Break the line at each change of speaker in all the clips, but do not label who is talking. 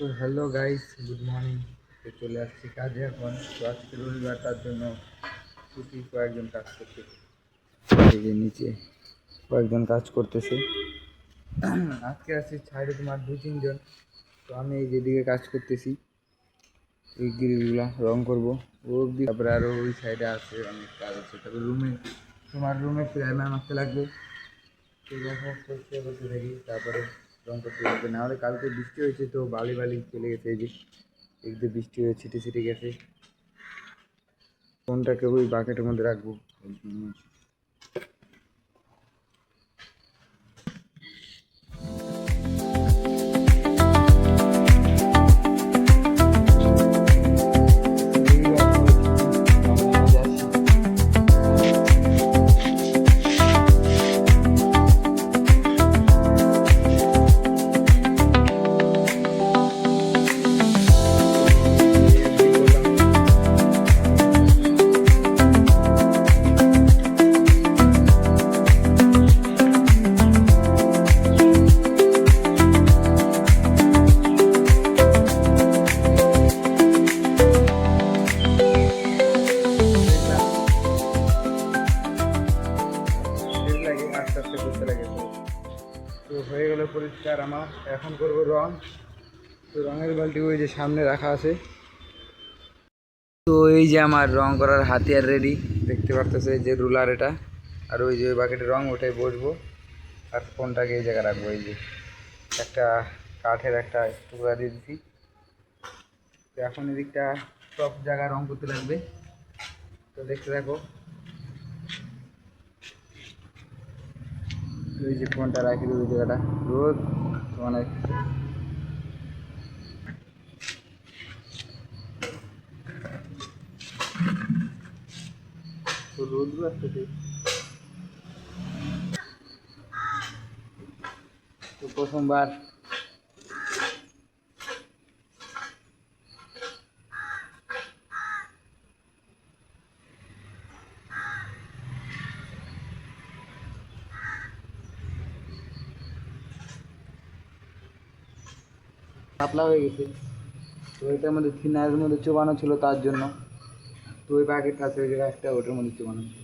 তো hello guys, good morning. তো চলে আসছি কাজে এখন। তো আজকে রবিবার, তার জন্য ছুটি। কয়েকজন কাজ করতেছে, এই যে নিচে কয়েকজন কাজ করতেছে। আজকে আসছি ছাইডে তোমার 2-3 জন। তো আমি এই যেদিকে কাজ করতেছি, এই গ্রিলগুলা রং করবো ও অব্দি। তারপরে আরও ওই সাইডে আছে অনেক কাজ আছে। তারপরে রুমে প্রাইমার মারতে লাগবে। তো দেখো চেষ্টা করতে থাকি, তারপরে রং করতে লাগবে। নাহলে কালকে বৃষ্টি হয়েছে, তো বালি বালি চলে গেছে। এই যে একটু বৃষ্টি হয়ে ছিটে ছিটে গেছে। ফোনটাকে ওই বাকেটের মধ্যে রাখবো। আস্তে আস্তে করতে লাগে। তো হয়ে গেল পরিষ্কার আমার। এখন করবো রং। তো রঙের বালতি ওই যে সামনে রাখা আছে। তো এই যে আমার রং করার হাতিয়ার রেডি, দেখতে পারতেছে যে রুলার এটা। আর ওই যে বাকেটে রং, ওটাই বসবো। আর ফোনটাকে এই জায়গায় রাখবো। এই যে একটা কাঠের একটা টুকরা দিয়ে দিচ্ছি। তো এখন এদিকটা সব জায়গায় রং করতে লাগবে। তো দেখতে থাকো। ওই যে ফোনটা রাখি ওই জায়গাটা রোদ অনেক। তো রোদ আসতেছে। তো প্রথমবার পাতলা হয়ে গেছে। তো এটার মধ্যে থিনারের মধ্যে চোবানো ছিল, তার জন্য। তো ওই প্যাকেট আছে ওই জায়গায় একটা, ওটার মধ্যে চোবানো ছিল।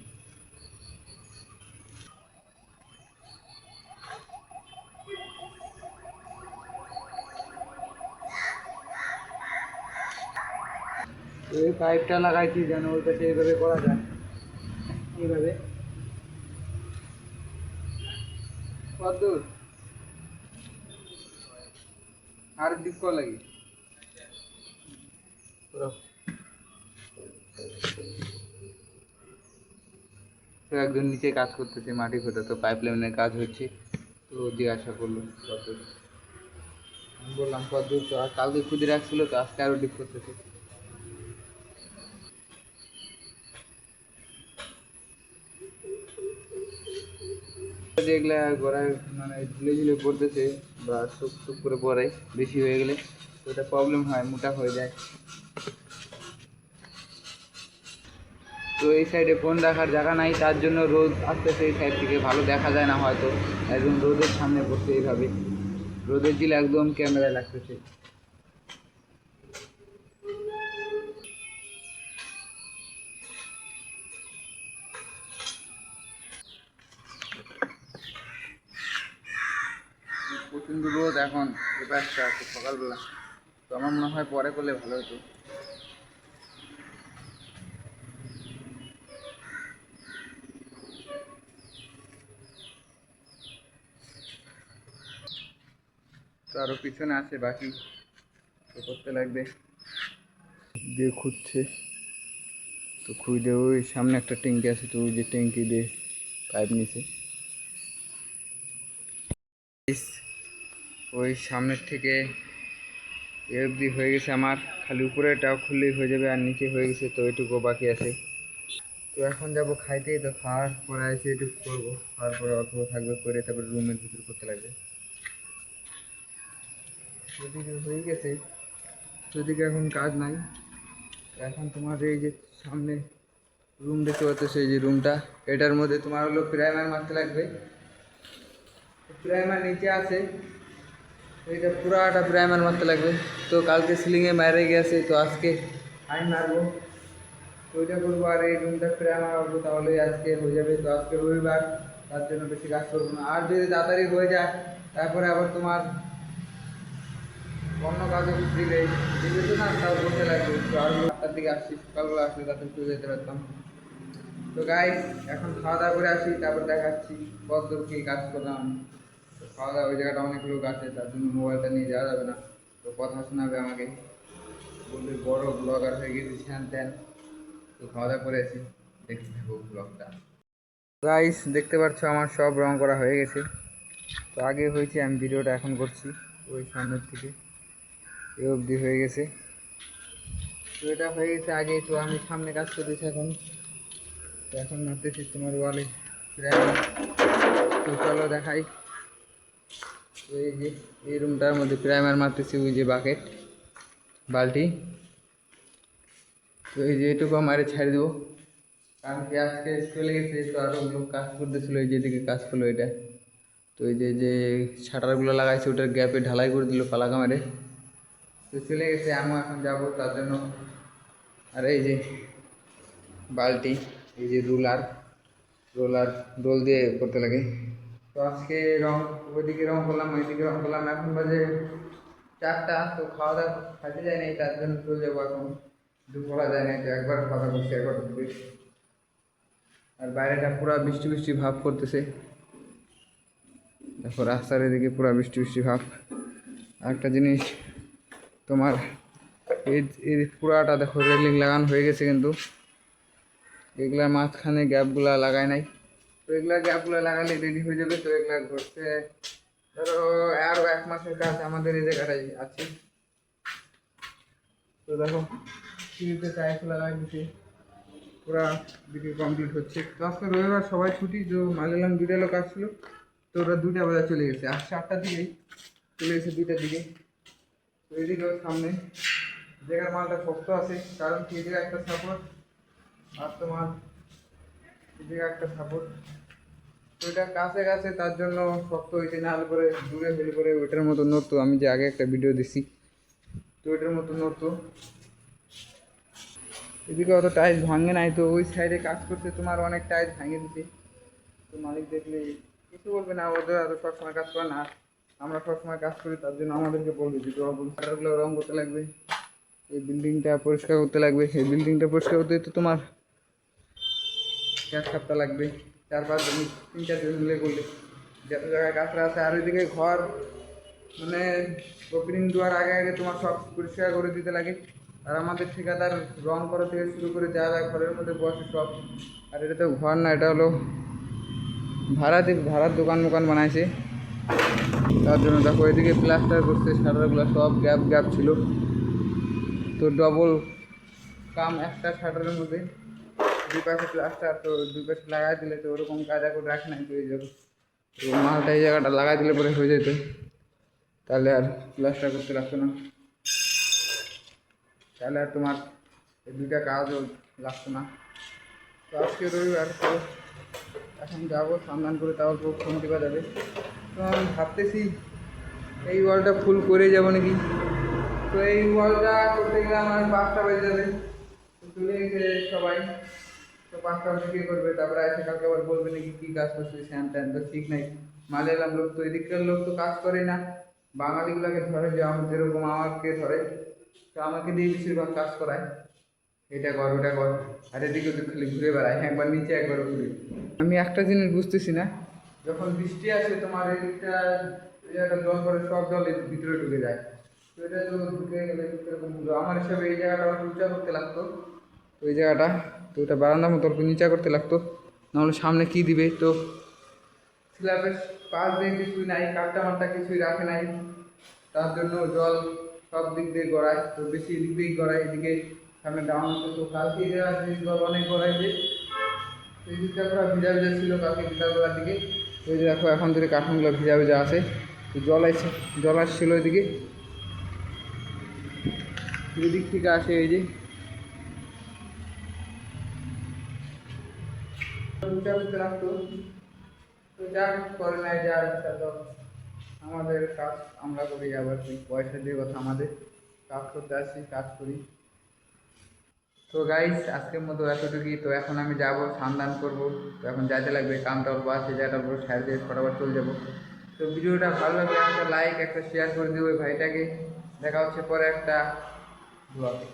তো এই পাইপটা লাগাইছি যেন ওই পাশে এইভাবে করা যায়, এইভাবে। কতদূর আর দিক করা লাগে। তো একজন নিচে কাজ করতেছে, মাটি খোঁড়া। তো পাইপ লাইনের কাজ হচ্ছে। তো জিজ্ঞাসা করলো কতদূর। আমি বললাম কতদূর। তো আর কালকে খুঁজে রাখছিল, তো আজকে আরও ডিপ করতেছে। যেগুলা গোড়ায় মানে ঝুলে ঝুলে পড়তেছে বা টুক টুক করে পড়ে, বেশি হয়ে গেলে তো এটা প্রবলেম হয়, মোটা হয়ে যায়। তো এই সাইডে ফোন রাখার জায়গা নাই, তার জন্য রোদ আসতেছে এই সাইড থেকে, ভালো দেখা যায় না হয়তো। একদম রোদের সামনে পড়ছে এইভাবে, রোদের দিলে একদম ক্যামেরায় লাগতেছে। প্রচণ্ড রোদ এখন। এবারটা আছে সকালবেলা। তো আমার মনে হয় পরে করলে ভালো হতো। তো আরও পিছনে আছে বাকি, তো করতে লাগবে। দিয়ে খুঁজছে। তো খুঁজে ওই সামনে একটা ট্যাঙ্কি আছে, তো ওই যে ট্যাঙ্কি দিয়ে পাইপ নিছে। ওই সামনের থেকে এ অবধি হয়ে গেছে আমার। খালি উপরেটাও খুললেই হয়ে যাবে, আর নিচে হয়ে গেছে, তো এটুকু বাকি আছে। তো এখন যাব খাইতে। তো খাওয়ার পরে এসে এটুকু করবো। খাওয়ার পরে অল্প থাকবে, করে তারপরে রুমের ভিতরে করতে লাগবে। ওদিকে হয়ে গেছে, ওদিকে এখন কাজ নাই। এখন তোমার এই যে সামনে রুম দেখতে পাচ্ছ, সেই যে রুমটা, এটার মধ্যে তোমার হলো প্রাইমার মারতে লাগবে। প্রাইমার নিচে আছে, এইটা পুরাটা প্রাইমার মারতে লাগবে। তো কালকে সিলিংয়ে মারে গেছে, তো আজকে আমি মারবো। তো ওইটা করবো আর এই রুমটা প্রাইমার মারবো, তাহলে আজকে হয়ে যাবে। তো আজকে রবিবার, তার জন্য বেশি কাজ করবো না। আর যদি তাড়াতাড়ি হয়ে যায় তারপরে আবার তোমার অন্য কাজও দিবে দিবে তো না, তাও বসে লাগবে। তো আর 8টার দিকে আসছি, সকালবেলা আসলে তাতে চলে যেতে পারতাম। তো গাইস এখন খাওয়া দাওয়া করে আসি, তারপর দেখাচ্ছি কত দূর কী কাজ করলাম। তো খাওয়া দাওয়া, ওই জায়গাটা অনেক লোক আছে, তার জন্য মোবাইলটা নিয়ে যাওয়া যাবে না। তো কথা শোনাবে আমাকে, বলবে বড় ব্লগার হয়ে গেছি হ্যান ত্যান। তো খাওয়া দাওয়া করে আসি, দেখতে থাকবো ব্লগটা। গাইস দেখতে পাচ্ছ আমার সব রং করা হয়ে গেছে। তো আগে হয়েছে, আমি ভিডিওটা এখন করছি ওই সামনের থেকে, এ অবধি হয়ে গেছে। তো এটা হয়ে গেছে আগে। তো আমি সামনে কাজ করতেছি এখন। তো এখন মারতেছি তোমার ওয়ালে প্রায়। তো চলো দেখাই। তো এই যে এই রুমটার মধ্যে প্রাইমার মারতেছি, ওই যে বাকেট বালতি। তো এই যে এটুকু মারে ছাড়ি দেবো, কারণ কি আজকে চলে গেছে। তো আরও লোক কাজ করতেছিল, এই যেদিকে কাজ করলো এটা। তো এই যে যে শাটারগুলো লাগাইছে ওটার গ্যাপে ঢালাই করে দিল পালাকা মারে। তো চলে গেছে, আমিও এখন যাবো তার জন্য। আর এই যে বালতি, এই যে রোলার, রোল দিয়ে করতে লাগে। তো আজকে রং, ওইদিকে রং করলাম, ওইদিকে রং করলাম। এখন বাজে 4টা। তো খাওয়া দাওয়া খাইতে যায় নাই, তার জন্য চলে যাবো এখন। দুপুরা যায় নাই, তো একবার খাওয়া দাওয়া করছি, একবার ঢুকে। আর বাইরেটা পুরো বৃষ্টি বৃষ্টি ভাব করতেছে, দেখো রাস্তার এদিকে পুরো বৃষ্টি বৃষ্টি ভাব। আরেকটা জিনিস তোমার, এই পুরাটা দেখো রেলিং লাগানো হয়ে গেছে, কিন্তু এগুলার মাঝখানে গ্যাপগুলা লাগায় নাই। তো এগুলা গ্যাপগুলো লাগালে রেডি হয়ে যাবে। তো এগুলা ঘুরতে ধরো আরও 1 মাসের কাজ আমাদের এই জায়গাটাই আছে। তো দেখো সিঁড়িতে টাইলস লাগাই দিচ্ছে, পুরা দিকে কমপ্লিট হচ্ছে। তো আজকে রবিবার, সবাই ছুটি। তো মালালাম 2টা লোক আসছিলো, তো ওরা 2টা বাজার চলে গেছে। আসছে 8টার দিকেই, চলে গেছে 2টার দিকে। তো এদিকেও সামনে জায়গার মালটা শক্ত আছে, কারণ কি এদিকে একটা সাপোর্ট আর তোমার এদিকে একটা সাপোর্ট। তো এটা কাছে কাছে, তার জন্য শক্ত হয়েছে। না হলে পরে দূরে হলে পরে ওইটার মতো নড়তো। আমি যে আগে একটা ভিডিও দিছি, তো ওইটার মতো নড়তো। এদিকে অত টাইলস ভাঙে নাই। তো ওই সাইডে কাজ করতে তোমার অনেক টাইলস ভাঙে দিতে। তো মালিক দেখলে কিছু বলবে না, ওদের আর সবসময় কাজ করে না। আমরা সবসময় কাজ করি, তার জন্য আমাদেরকে বলবে যে শাটারগুলো রং করতে লাগবে, এই বিল্ডিংটা পরিষ্কার করতে লাগবে। এই বিল্ডিংটা পরিষ্কার করতে তো তোমার 1 সপ্তাহ লাগবে, 4-5 দিন, 3-4 দিন মিলে করলে। যত জায়গায় কাজটা আছে, আর ওইদিকে ঘর মানে ওপেনিং দেওয়ার আগে আগে তোমার সব পরিষ্কার করে দিতে লাগে। আর আমাদের ঠিকাদার রং করা থেকে শুরু করে যা যা ঘরের মধ্যে বসে সব। আর এটা তো ঘর না, এটা হলো ভাড়ার দোকান বানাইছে। তার জন্য দেখো এদিকে প্লাস্টার করতে, শাটারগুলো সব গ্যাপ গ্যাপ ছিল। তো ডবল কাম একটা শাটারের মধ্যে, 2 পাশে প্লাস্টার। তো 2 পাশে লাগাই দিলে তো ওরকম কায়দা করে রাখে নাই। তো এই যাবো, তো মালটা এই জায়গাটা লাগাই দিলে পরে হয়ে যেত, তাহলে আর প্লাস্টার করতে লাগতো না। তাহলে আর তোমার এই 2টা কাজও লাগতো না। তো আজকে রবিবার, তো এখন যাবো স্নান করে, তারপর ফোন টিপা যাবে। তো আমি ভাবতেছি এই ওয়ালটা ফুল করে যাবো নাকি। তো এই ওয়ালটা করতে গেলে আমার 5টা বেজে যাবে। তো চলে গেছে সবাই, তো 5টা বেজে কী করবে, তারপরে এসে কালকে আবার বলবে নাকি কী কাজ করছিস হ্যান ত্যান। তো ঠিক নাই, মালয়ালাম লোক তো, এদিককার লোক তো কাজ করে না, বাঙালিগুলোকে ধরে, যে আমার যেরকম আমাকে ধরে। তো আমাকে দিয়ে বেশিরভাগ কাজ করায়, এটা কর ওটা কর। আর এদিকে তো খালি ঘুরে বেড়ায়, একবার নিচে একবার ঘুরে। আমি একটা জিনিস বুঝতেছি না, যখন বৃষ্টি আসে তোমার এদিকটা একটা জল করে, সব জল এর ভিতরে ঢুকে যায়। তো এটা তো ঢুকে গেলে এরকম হলো। আমার হিসাবে এই জায়গাটা একটু উঁচা করতে লাগতো, তো এই জায়গাটা, তো এটা বারান্দার মতো একটু নিচা করতে লাগতো, নাহলে সামনে কী দিবে। তো স্ল্যাবের পাশ দিয়ে কিছুই নাই, কাঠটা মাঠটা কিছুই রাখে নাই, তার জন্য জল সব দিক দিয়ে গড়ায়। তো বেশি দিক দিয়েই গড়ায়, এদিকে সামনে ডাউন হচ্ছে। তো কালকে জল অনেক গড়াইছে, এই দিকটা পুরো ভিজা ভিজা ছিল কালকে বিকালবেলার দিকে। তো এই যে দেখো এখন থেকে কাঠগুলো ভিজা ভিজা আছে। তো জল আসছিল ওইদিকে, এদিক থেকে আসে এই যে উঁচা করতে লাগতো। তো যা করে নাই, যা ইচ্ছা তো আমাদের কাজ আমরা করি, আবার কি পয়সা দিয়ে কথা, আমাদের কাজ করতে আসি, কাজ করি। তো গাইস আজকের মতো এতটুকুই। তো এখন আমি যাব স্নান করবো। তো এখন যাইতে লাগবে, কামটা অল্প আছে, যাইটা অল্প সাইড দিয়ে ফটাফট চলে যাবো। তো ভিডিওটা ভালো লাগলে একটা লাইক একটা শেয়ার করে দিও ওই ভাইটাকে। দেখা হচ্ছে পরে একটা ব্লগে।